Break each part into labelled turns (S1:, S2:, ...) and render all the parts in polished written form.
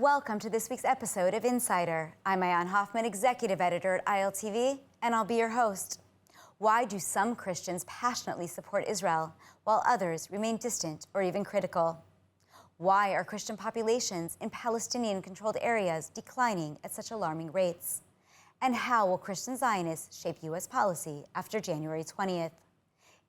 S1: Welcome to this week's episode of Insider. I'm Maayan Hoffman, Executive Editor at ILTV, and I'll be your host. Why do some Christians passionately support Israel, while others remain distant or even critical? Why are Christian populations in Palestinian-controlled areas declining at such alarming rates? And how will Christian Zionists shape U.S. policy after January 20th?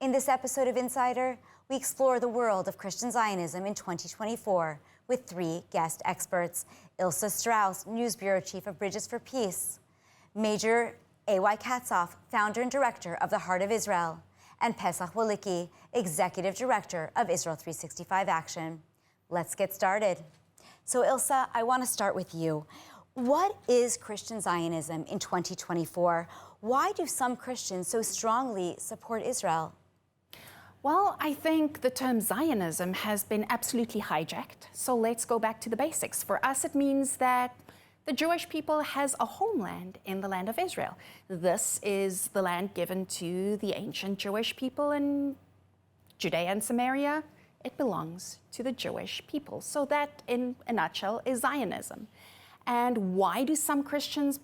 S1: In this episode of Insider, we explore the world of Christian Zionism in 2024 with three guest experts: Ilse Strauss, News Bureau Chief of Bridges for Peace; Major A.Y. Katsof, Founder and Director of the Heart of Israel; and Pesach Wolicki, Executive Director of Israel365 Action. Let's get started. So Ilse, I want to start with you. What is Christian Zionism in 2024? Why do some Christians so strongly support Israel?
S2: Well, I think the term Zionism has been absolutely hijacked. So let's go back to the basics. For us, it means that the Jewish people has a homeland in the land of Israel. This is the land given to the ancient Jewish people in Judea and Samaria. It belongs to the Jewish people. So that, in a nutshell, is Zionism. And why do some Christians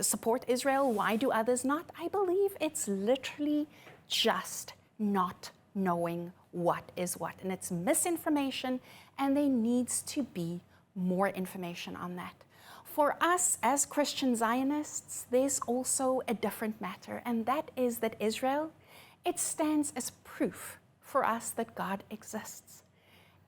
S2: support Israel? Why do others not? I believe it's literally just not knowing what is what. And it's misinformation, and there needs to be more information on that. For us as Christian Zionists, there's also a different matter, and that is that Israel, it stands as proof for us that God exists.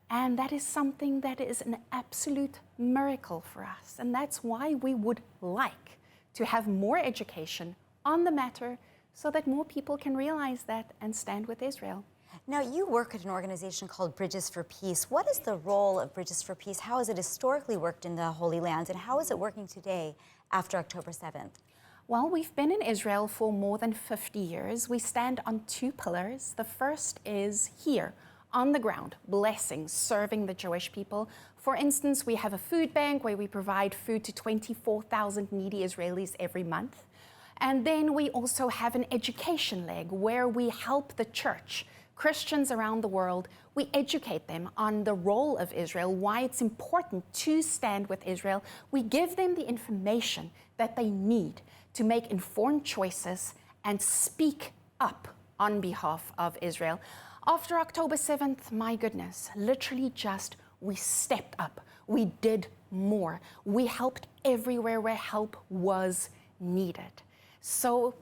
S2: And that is something that is an absolute miracle for us. And that's why we would like to have more education on the matter so that more people can realize that and stand with Israel.
S1: Now, you work at an organization called Bridges for Peace. What is the role of Bridges for Peace? How has it historically worked in the Holy Land, and how is it working today after October 7th?
S2: Well, we've been in Israel for more than 50 years. We stand on two pillars. The first is here, on the ground, blessing, serving the Jewish people. For instance, we have a food bank where we provide food to 24,000 needy Israelis every month. And then we also have an education leg where we help the church, Christians around the world. We educate them on the role of Israel, why it's important to stand with Israel. We give them the information that they need to make informed choices and speak up on behalf of Israel. After October 7th, my goodness, literally we stepped up. We did more. We helped everywhere where help was needed. So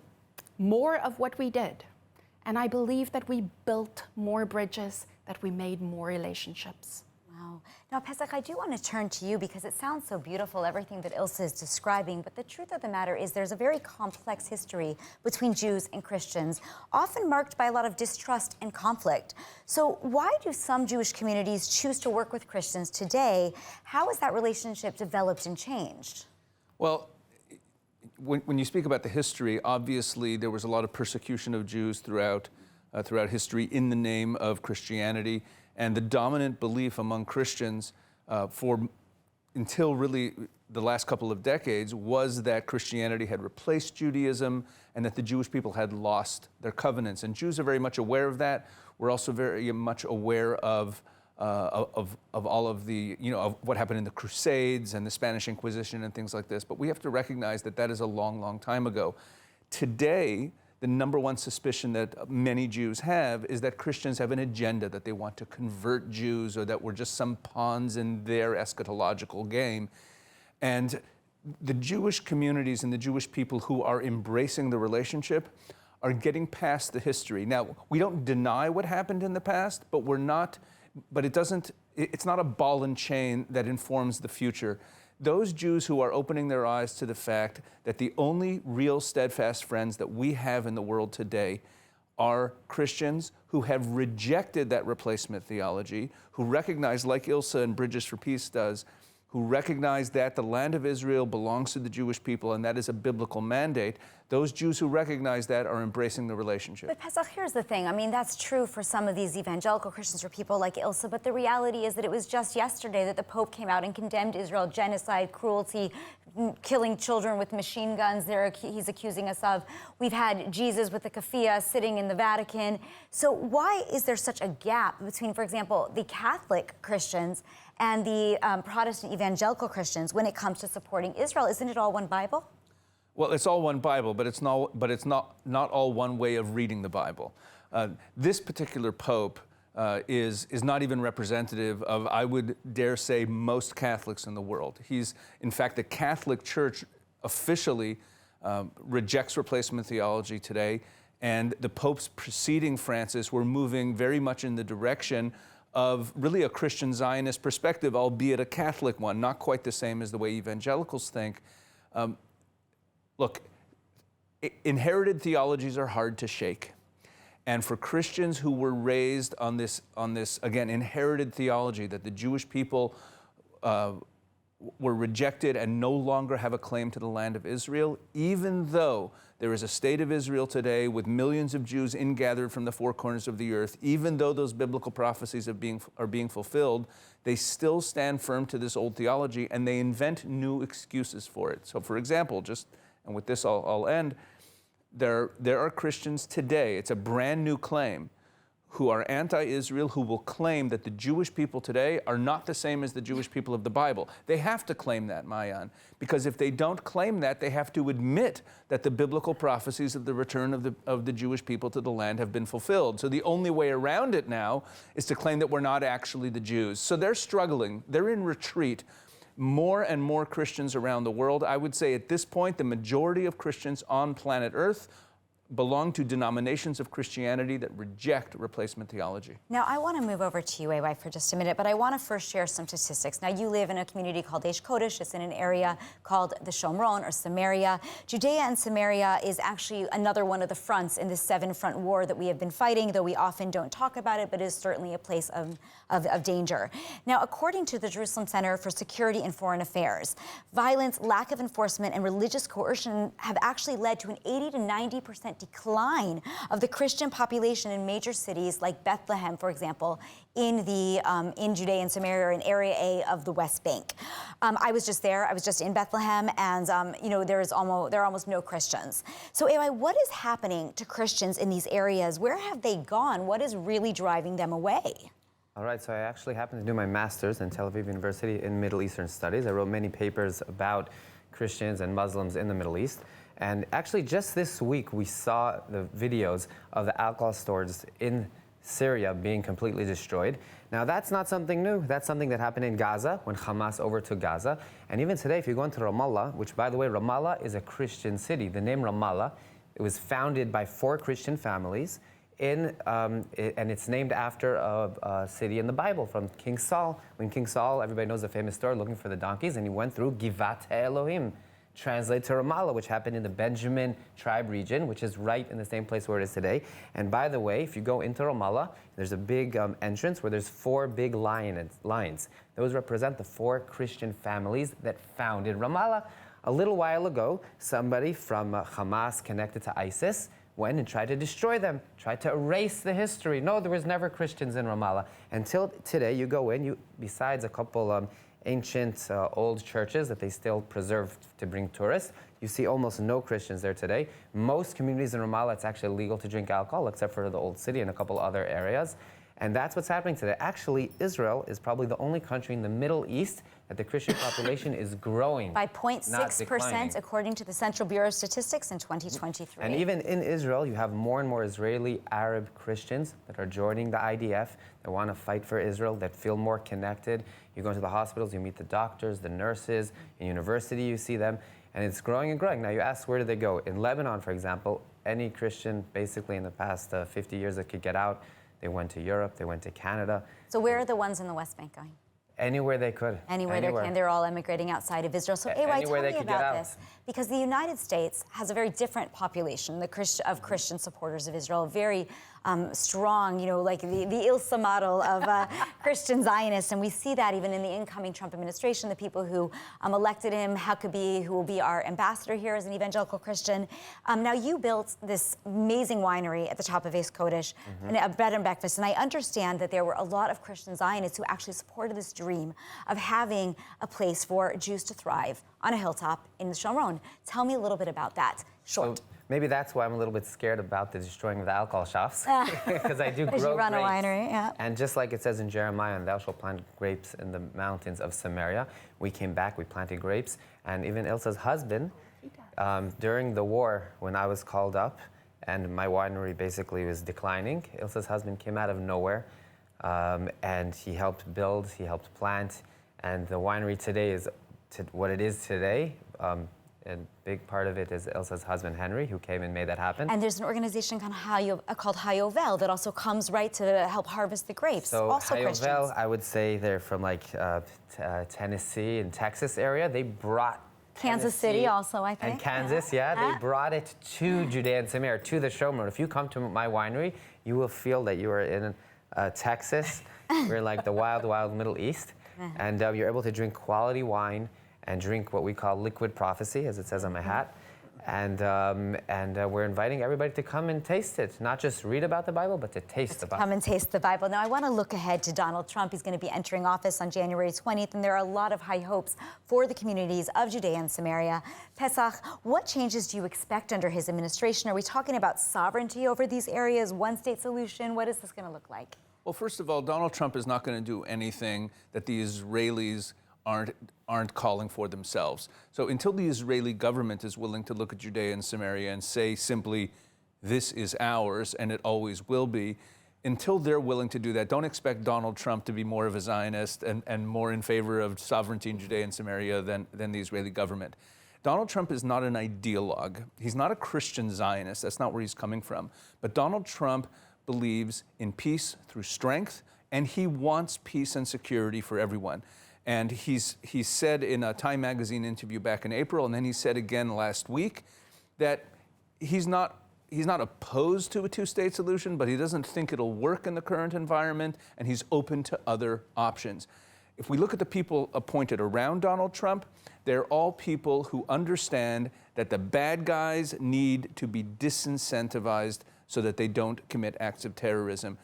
S2: more of what we did. And I believe that we built more bridges, that we made more relationships.
S1: Wow. Now, Pesach, I do want to turn to you because it sounds so beautiful, everything that Ilse is describing, but the truth of the matter is there's a very complex history between Jews and Christians, often marked by a lot of distrust and conflict. So why do some Jewish communities choose to work with Christians today? How has that relationship developed and changed?
S3: Well, when you speak about the history, obviously there was a lot of persecution of Jews throughout history in the name of Christianity, and the dominant belief among Christians until really the last couple of decades was that Christianity had replaced Judaism and that the Jewish people had lost their covenants. And Jews are very much aware of that. We're also very much aware of all of the, of what happened in the Crusades and the Spanish Inquisition and things like this. But we have to recognize that that is a long, long time ago. Today, the number one suspicion that many Jews have is that Christians have an agenda, that they want to convert Jews, or that we're just some pawns in their eschatological game. And the Jewish communities and the Jewish people who are embracing the relationship are getting past the history. Now, we don't deny what happened in the past, but it's not a ball and chain that informs the future. Those Jews who are opening their eyes to the fact that the only real steadfast friends that we have in the world today are Christians who have rejected that replacement theology, who recognize, like Ilse and Bridges for Peace does, who recognize that the land of Israel belongs to the Jewish people and that is a biblical mandate. Those Jews who recognize that are embracing the relationship.
S1: But Pesach, here's the thing. I mean, that's true for some of these evangelical Christians or people like Ilse, but the reality is that it was just yesterday that the Pope came out and condemned Israel genocide, cruelty, killing children with machine guns he's accusing us of. We've had Jesus with the keffiyeh sitting in the Vatican. So why is there such a gap between, for example, the Catholic Christians and the Protestant evangelical Christians when it comes to supporting Israel? Isn't it all one Bible?
S3: Well, it's all one Bible, but it's not all one way of reading the Bible. This particular Pope is not even representative of, I would dare say, most Catholics in the world. He's, in fact, the Catholic Church officially rejects replacement theology today, and the popes preceding Francis were moving very much in the direction of really a Christian Zionist perspective, albeit a Catholic one, not quite the same as the way evangelicals think. Look, inherited theologies are hard to shake. And for Christians who were raised on this again, inherited theology that the Jewish people were rejected and no longer have a claim to the land of Israel, even though there is a state of Israel today with millions of Jews ingathered from the four corners of the earth, even though those biblical prophecies are being fulfilled, they still stand firm to this old theology and they invent new excuses for it. So for example, and with this I'll end, there are Christians today, it's a brand new claim, who are anti-Israel, who will claim that the Jewish people today are not the same as the Jewish people of the Bible. They have to claim that, Maayan, because if they don't claim that, they have to admit that the biblical prophecies of the return of the Jewish people to the land have been fulfilled. So the only way around it now is to claim that we're not actually the Jews. So they're struggling, they're in retreat. More and more Christians around the world, I would say at this point, the majority of Christians on planet Earth belong to denominations of Christianity that reject replacement theology.
S1: Now, I want to move over to you, AY, for just a minute, but I want to first share some statistics. Now, you live in a community called Eish Kodesh. It's in an area called the Shomron, or Samaria. Judea and Samaria is actually another one of the fronts in this seven-front war that we have been fighting, though we often don't talk about it, but is certainly a place of danger. Now, according to the Jerusalem Center for Security and Foreign Affairs, violence, lack of enforcement, and religious coercion have actually led to an 80 to 90% decline of the Christian population in major cities like Bethlehem, for example, in Judea and Samaria, or in Area A of the West Bank. I was just there. I was just in Bethlehem, and there are almost no Christians. So, AY, what is happening to Christians in these areas? Where have they gone? What is really driving them away?
S4: All right, so I actually happened to do my master's in Tel Aviv University in Middle Eastern Studies. I wrote many papers about Christians and Muslims in the Middle East. And actually, just this week, we saw the videos of the alcohol stores in Syria being completely destroyed. Now, that's not something new. That's something that happened in Gaza when Hamas overtook Gaza. And even today, if you go into Ramallah, which, by the way, Ramallah is a Christian city. The name Ramallah, it was founded by 4 Christian families, and it's named after a city in the Bible from King Saul. When King Saul, everybody knows the famous story, looking for the donkeys, and he went through Givat Elohim, translated to Ramallah, which happened in the Benjamin tribe region, which is right in the same place where it is today. And by the way, if you go into Ramallah, there's a big entrance where there's 4 big lions. Those represent the 4 Christian families that founded Ramallah. A little while ago, somebody from Hamas connected to ISIS went and tried to destroy them, tried to erase the history. No, there was never Christians in Ramallah. Until today, you go in, besides a couple ancient old churches that they still preserve to bring tourists, you see almost no Christians there today. Most communities in Ramallah, it's actually illegal to drink alcohol, except for the old city and a couple other areas. And that's what's happening today. Actually, Israel is probably the only country in the Middle East that the Christian population is growing.
S1: By 0.6%, according to the Central Bureau of Statistics in 2023.
S4: And even in Israel, you have more and more Israeli Arab Christians that are joining the IDF, that want to fight for Israel, that feel more connected. You go into the hospitals, you meet the doctors, the nurses. In university, you see them. And it's growing and growing. Now, you ask, where do they go? In Lebanon, for example, any Christian, basically in the past 50 years that could get out, they went to Europe, they went to Canada.
S1: So where are the ones in the West Bank going?
S4: Anywhere they could.
S1: Anywhere they can. They're all emigrating outside of Israel. So, AY, tell me about this. Because the United States has a very different population of Christian supporters of Israel, very strong, like the Ilse model of Christian Zionists. And we see that even in the incoming Trump administration, the people who elected him, Huckabee, who will be our ambassador here as an evangelical Christian. Now, you built this amazing winery at the top of Eish Kodesh, and a bed and breakfast. And I understand that there were a lot of Christian Zionists who actually supported this dream of having a place for Jews to thrive on a hilltop in the Shomron. Tell me a little bit about that. Short.
S4: maybe that's why I'm a little bit scared about the destroying of the alcohol shops, because I do grow
S1: you run
S4: grapes.
S1: a winery, yeah.
S4: And just like it says in Jeremiah, "And thou shalt plant grapes in the mountains of Samaria," we came back, we planted grapes, and even Ilse's husband, during the war, when I was called up, and my winery basically was declining, Ilse's husband came out of nowhere, and he helped build, he helped plant, and the winery today is what it is today. A big part of it is Ilse's husband, Henry, who came and made that happen.
S1: And there's an organization called Hayovel that also comes right to help harvest the grapes.
S4: So
S1: also
S4: Hayovel,
S1: Christians.
S4: I would say they're from like Tennessee and Texas area. They brought
S1: Kansas City also, I think.
S4: And Kansas, yeah. They brought it to Judea and Samaria, to the showroom. If you come to my winery, you will feel that you are in Texas. We're like the wild, wild Middle East. And you're able to drink quality wine and drink what we call liquid prophecy, as it says on my hat. And we're inviting everybody to come and taste it, not just read about the Bible, but to taste the Bible.
S1: Come and taste the Bible. Now, I want to look ahead to Donald Trump. He's going to be entering office on January 20th, and there are a lot of high hopes for the communities of Judea and Samaria. Pesach, what changes do you expect under his administration? Are we talking about sovereignty over these areas, one-state solution? What is this going to look like?
S3: Well, first of all, Donald Trump is not going to do anything that the Israelis aren't calling for themselves. So until the Israeli government is willing to look at Judea and Samaria and say simply, this is ours and it always will be, until they're willing to do that, don't expect Donald Trump to be more of a Zionist and more in favor of sovereignty in Judea and Samaria than the Israeli government. Donald Trump is not an ideologue. He's not a Christian Zionist. That's not where he's coming from. But Donald Trump believes in peace through strength, and he wants peace and security for everyone. And he said in a Time magazine interview back in April, and then he said again last week, that he's not opposed to a two-state solution, but he doesn't think it'll work in the current environment, and he's open to other options. If we look at the people appointed around Donald Trump, they're all people who understand that the bad guys need to be disincentivized so that they don't commit acts of terrorism.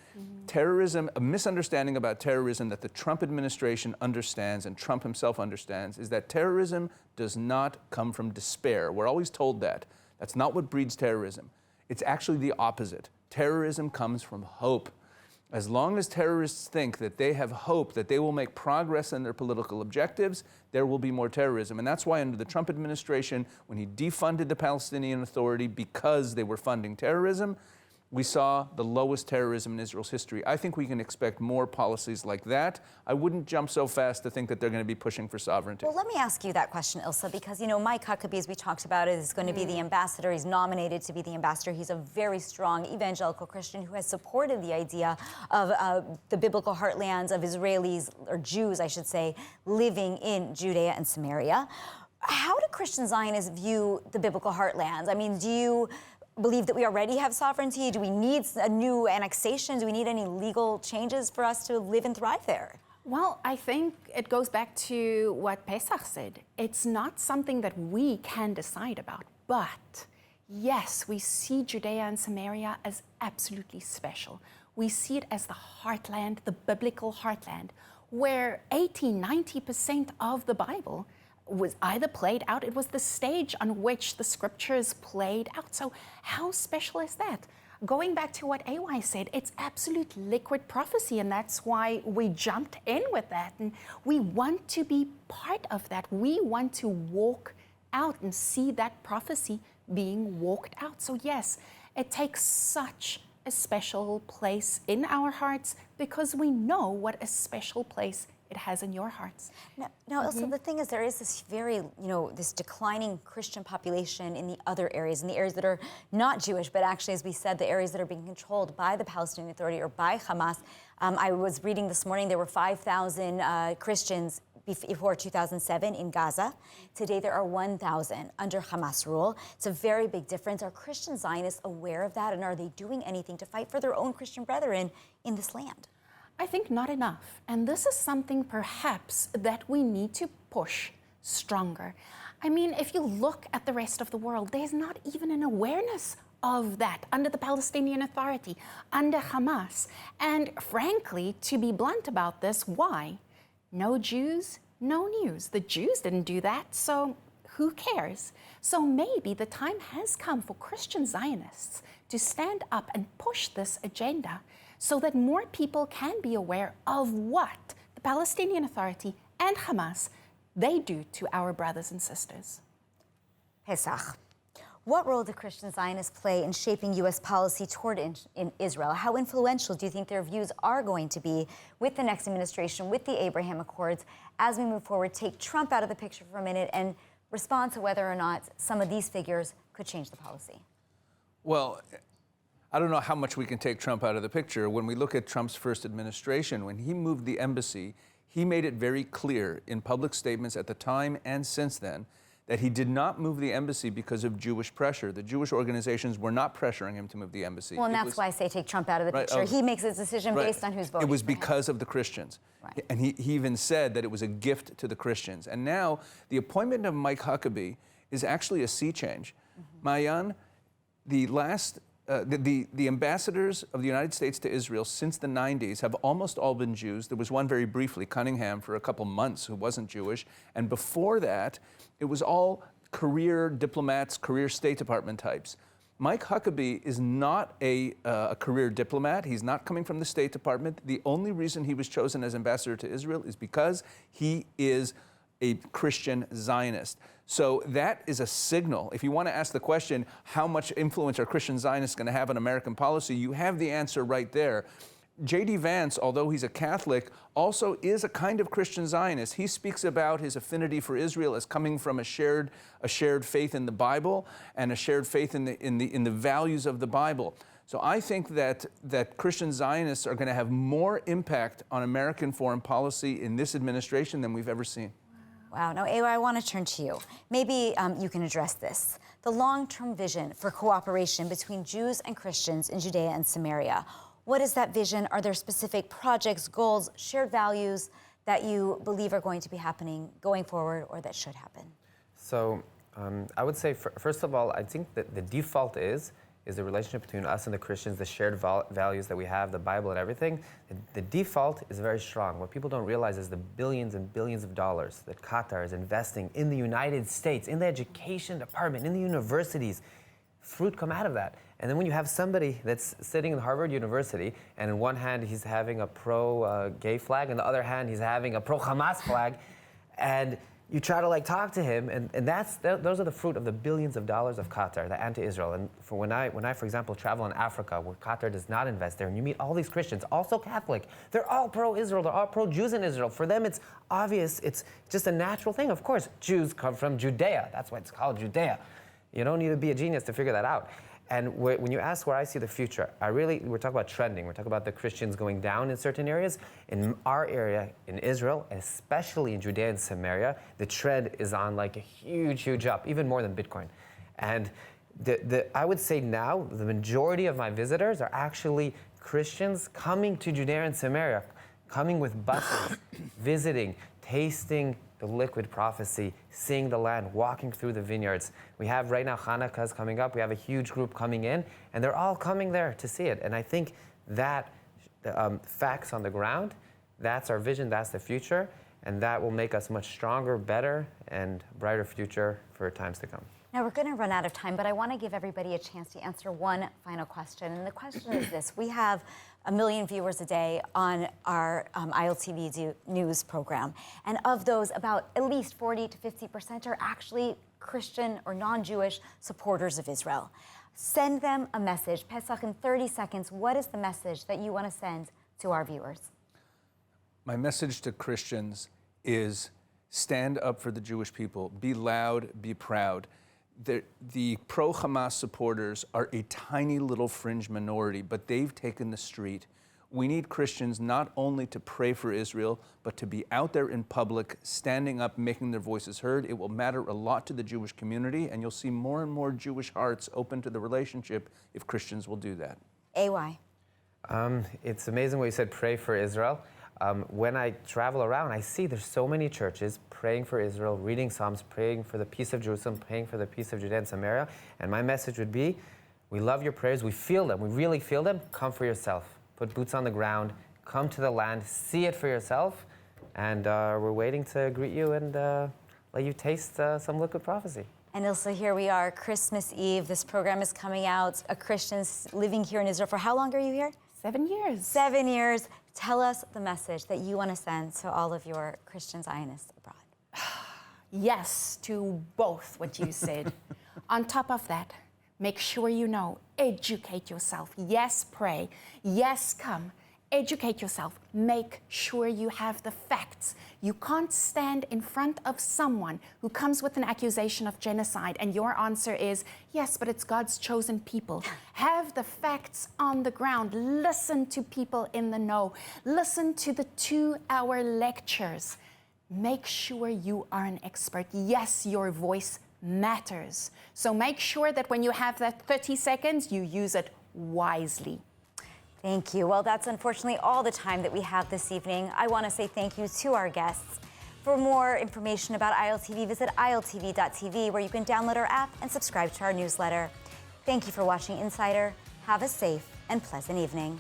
S3: Terrorism, a misunderstanding about terrorism that the Trump administration understands and Trump himself understands, is that terrorism does not come from despair. We're always told that. That's not what breeds terrorism. It's actually the opposite. Terrorism comes from hope. As long as terrorists think that they have hope that they will make progress in their political objectives, there will be more terrorism. And that's why under the Trump administration, when he defunded the Palestinian Authority because they were funding terrorism, we saw the lowest terrorism in Israel's history. I think we can expect more policies like that. I wouldn't jump so fast to think that they're going to be pushing for sovereignty.
S1: Well, let me ask you that question, Ilse, because, you know, Mike Huckabee, as we talked about, is going to be the ambassador. He's nominated to be the ambassador. He's a very strong evangelical Christian who has supported the idea of the biblical heartlands of Israelis, or Jews, I should say, living in Judea and Samaria. How do Christian Zionists view the biblical heartlands? I mean, do you believe that we already have sovereignty? Do we need a new annexation? Do we need any legal changes for us to live and thrive there?
S2: Well, I think it goes back to what Pesach said. It's not something that we can decide about, but yes, we see Judea and Samaria as absolutely special. We see it as the heartland, the biblical heartland, where 80–90% of the Bible was either played out, it was the stage on which the scriptures played out. So how special is that? Going back to what AY said, it's absolute liquid prophecy, and that's why we jumped in with that. And we want to be part of that. We want to walk out and see that prophecy being walked out. So yes, it takes such a special place in our hearts because we know what a special place it has in your hearts.
S1: Now, Ilse, the thing is, there is this very, this declining Christian population in the other areas, in the areas that are not Jewish, but actually, as we said, the areas that are being controlled by the Palestinian Authority or by Hamas. I was reading this morning, there were 5,000 Christians before 2007 in Gaza. Today, there are 1,000 under Hamas rule. It's a very big difference. Are Christian Zionists aware of that, and are they doing anything to fight for their own Christian brethren in this land?
S2: I think not enough. And this is something perhaps that we need to push stronger. I mean, if you look at the rest of the world, there's not even an awareness of that under the Palestinian Authority, under Hamas. And frankly, to be blunt about this, why? No Jews, no news. The Jews didn't do that, so who cares? So maybe the time has come for Christian Zionists to stand up and push this agenda so that more people can be aware of what the Palestinian Authority and Hamas, they do to our brothers and sisters.
S1: Pesach. What role do Christian Zionists play in shaping U.S. policy toward in Israel? How influential do you think their views are going to be with the next administration, with the Abraham Accords, as we move forward? Take Trump out of the picture for a minute and respond to whether or not some of these figures could change the policy.
S3: Well, I don't know how much we can take Trump out of the picture. When we look at Trump's first administration, when he moved the embassy, he made it very clear in public statements at the time and since then that he did not move the embassy because of Jewish pressure. The Jewish organizations were not pressuring him to move the embassy.
S1: Well, and that's why I say take Trump out of the picture. He makes his decision based on who's voting.
S3: It was because of the Christians.
S1: Right.
S3: And he even said that it was a gift to the Christians. And now the appointment of Mike Huckabee is actually a sea change. Maayan, the ambassadors of the United States to Israel since the 90s have almost all been Jews. There was one very briefly, Cunningham, for a couple months, who wasn't Jewish. And before that, it was all career diplomats, career State Department types. Mike Huckabee is not a career diplomat. He's not coming from the State Department. The only reason he was chosen as ambassador to Israel is because he is a Christian Zionist. So that is a signal. If you want to ask the question, how much influence are Christian Zionists going to have on American policy, you have the answer right there. J.D. Vance, although he's a Catholic, also is a kind of Christian Zionist. He speaks about his affinity for Israel as coming from a shared faith in the Bible and a shared faith in the values of the Bible. So I think that Christian Zionists are going to have more impact on American foreign policy in this administration than we've ever seen.
S1: Wow. Now, Ewa, I want to turn to you. Maybe you can address this. The long-term vision for cooperation between Jews and Christians in Judea and Samaria. What is that vision? Are there specific projects, goals, shared values that you believe are going to be happening going forward or that should happen?
S4: So I would say, first of all, I think that the default is the relationship between us and the Christians, the shared values that we have, the Bible and everything. The default is very strong. What people don't realize is the billions and billions of dollars that Qatar is investing in the United States, in the education department, in the universities. Fruit come out of that. And then when you have somebody that's sitting in Harvard University, and in one hand he's having a pro-gay flag, and the other hand he's having a pro-Hamas flag, and you try to talk to him, and those are the fruit of the billions of dollars of Qatar, the anti-Israel. And for when I, for example, travel in Africa, where Qatar does not invest there, and you meet all these Christians, also Catholic, they're all pro-Israel, they're all pro-Jews in Israel. For them, it's obvious, it's just a natural thing. Of course, Jews come from Judea. That's why it's called Judea. You don't need to be a genius to figure that out. And when you ask where I see the future, we're talking about trending. We're talking about the Christians going down in certain areas. In our area, in Israel, especially in Judea and Samaria, the trend is on a huge, huge up, even more than Bitcoin. And I would say now, the majority of my visitors are actually Christians coming to Judea and Samaria, coming with buses, visiting, tasting the liquid prophecy, seeing the land, walking through the vineyards. We have right now Hanukkah's coming up. We have a huge group coming in, and they're all coming there to see it. And I think that facts on the ground, that's our vision, that's the future, and that will make us much stronger, better, and brighter future for times to come.
S1: Now, we're going to run out of time, but I want to give everybody a chance to answer one final question. And the question is this. We have 1 million viewers a day on our ILTV news program. And of those, about at least 40 to 50% are actually Christian or non-Jewish supporters of Israel. Send them a message. Pesach, in 30 seconds, what is the message that you want to send to our viewers?
S3: My message to Christians is stand up for the Jewish people. Be loud, be proud. The pro-Hamas supporters are a tiny little fringe minority, but they've taken the street. We need Christians not only to pray for Israel, but to be out there in public, standing up, making their voices heard. It will matter a lot to the Jewish community, and you'll see more and more Jewish hearts open to the relationship if Christians will do that.
S1: AY.
S4: It's amazing what you said, pray for Israel. When I travel around, I see there's so many churches praying for Israel, reading Psalms, praying for the peace of Jerusalem, praying for the peace of Judea and Samaria. And my message would be, we love your prayers, we feel them, we really feel them. Come for yourself. Put boots on the ground, come to the land, see it for yourself. And we're waiting to greet you and let you taste some liquid prophecy.
S1: And Ilse, here we are, Christmas Eve. This program is coming out. A Christian living here in Israel. For how long are you here?
S2: 7 years.
S1: 7 years. Tell us the message that you want to send to all of your Christian Zionists abroad.
S2: Yes to both what you said. On top of that, make sure you know, educate yourself. Yes, pray. Yes, come. Educate yourself. Make sure you have the facts. You can't stand in front of someone who comes with an accusation of genocide and your answer is, yes, but it's God's chosen people. Have the facts on the ground. Listen to people in the know. Listen to the 2-hour lectures. Make sure you are an expert. Yes, your voice matters. So make sure that when you have that 30 seconds, you use it wisely.
S1: Thank you. Well, that's unfortunately all the time that we have this evening. I want to say thank you to our guests. For more information about ILTV, visit iltv.tv, where you can download our app and subscribe to our newsletter. Thank you for watching Insider. Have a safe and pleasant evening.